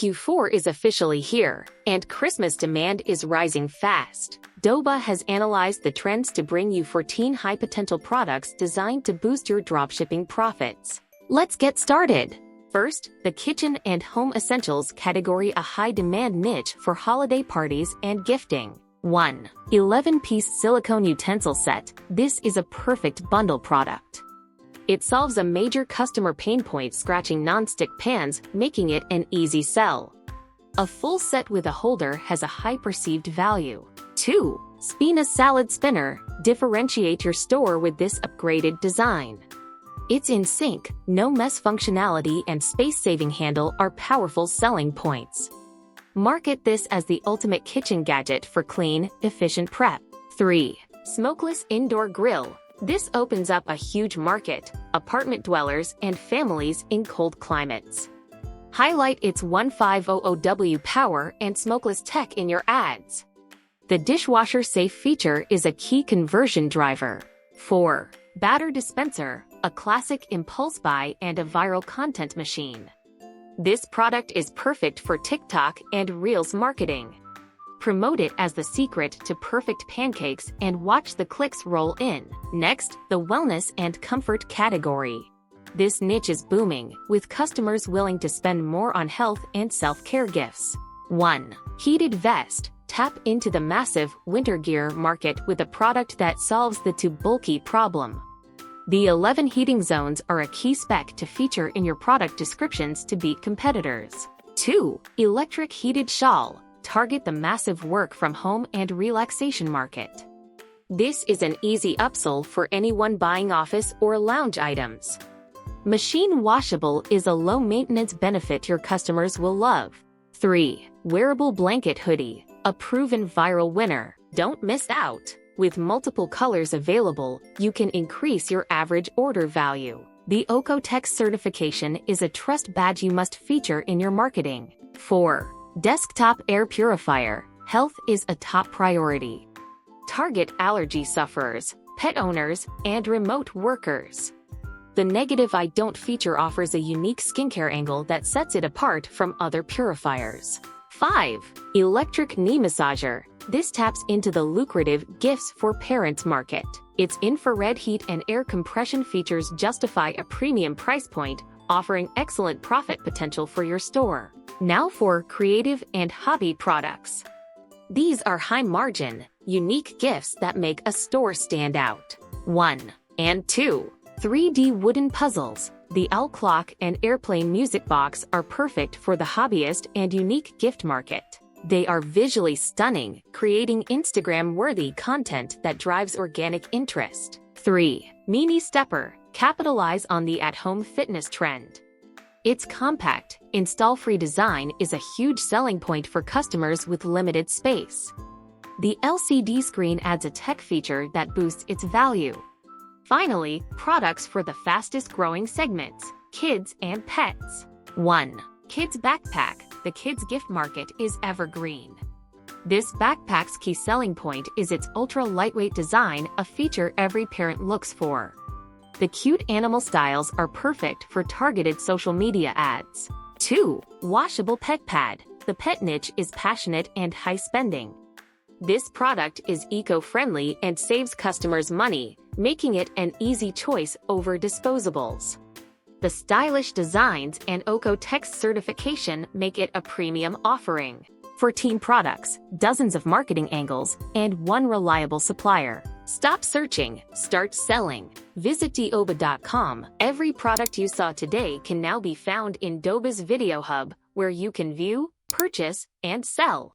Q4 is officially here, and Christmas demand is rising fast. Doba has analyzed the trends to bring you 14 high-potential products designed to boost your dropshipping profits. Let's get started. First, the kitchen and home essentials category, a high-demand niche for holiday parties and gifting. 1. 11-piece silicone utensil set. This is a perfect bundle product. It solves a major customer pain point, scratching non-stick pans, making it an easy sell. A full set with a holder has a high perceived value. 2. Spina salad spinner. Differentiate your store with this upgraded design. Its in sync, no mess functionality and space-saving handle are powerful selling points. Market this as the ultimate kitchen gadget for clean, efficient prep. 3. Smokeless indoor grill. This opens up a huge market, apartment dwellers and families in cold climates. Highlight its 1500W power and smokeless tech in your ads. The dishwasher safe feature is a key conversion driver. 4. Batter dispenser, a classic impulse buy and a viral content machine. This product is perfect for TikTok and Reels marketing. Promote it as the secret to perfect pancakes and watch the clicks roll in. Next, the wellness and comfort category. This niche is booming, with customers willing to spend more on health and self-care gifts. 1. Heated vest. Tap into the massive winter gear market with a product that solves the too bulky problem. The 11 heating zones are a key spec to feature in your product descriptions to beat competitors. 2. Electric heated shawl. Target the massive work from home and relaxation market. This is an easy upsell for anyone buying office or lounge items. Machine washable is a low-maintenance benefit your customers will love. 3. Wearable blanket hoodie, a proven viral winner. Don't miss out. With multiple colors available, you can increase your average order value. The OEKO-TEX certification is a trust badge you must feature in your marketing. 4. Desktop air purifier. Health is a top priority. Target allergy sufferers, pet owners, and remote workers. The negative I don't feature offers a unique skincare angle that sets it apart from other purifiers. 5. Electric knee massager. This taps into the lucrative gifts for parents market. Its infrared heat and air compression features justify a premium price point, offering excellent profit potential for your store. Now for creative and hobby products. These are high-margin, unique gifts that make a store stand out. 1. And 2. 3D wooden puzzles. The owl clock and airplane music box are perfect for the hobbyist and unique gift market. They are visually stunning, creating Instagram-worthy content that drives organic interest. 3. Mini stepper. Capitalize on the at-home fitness trend. Its compact, install-free design is a huge selling point for customers with limited space. The LCD screen adds a tech feature that boosts its value. Finally, products for the fastest-growing segments, kids and pets. 1. Kids backpack. The kids gift market is evergreen. This backpack's key selling point is its ultra-lightweight design, a feature every parent looks for. The cute animal styles are perfect for targeted social media ads. 2. Washable pet pad. The pet niche is passionate and high spending. This product is eco-friendly and saves customers money, making it an easy choice over disposables. The stylish designs and OEKO-TEX certification make it a premium offering. 14 products, dozens of marketing angles, and one reliable supplier. Stop searching, start selling. Visit doba.com. Every product you saw today can now be found in Doba's Video Hub, where you can view, purchase, and sell.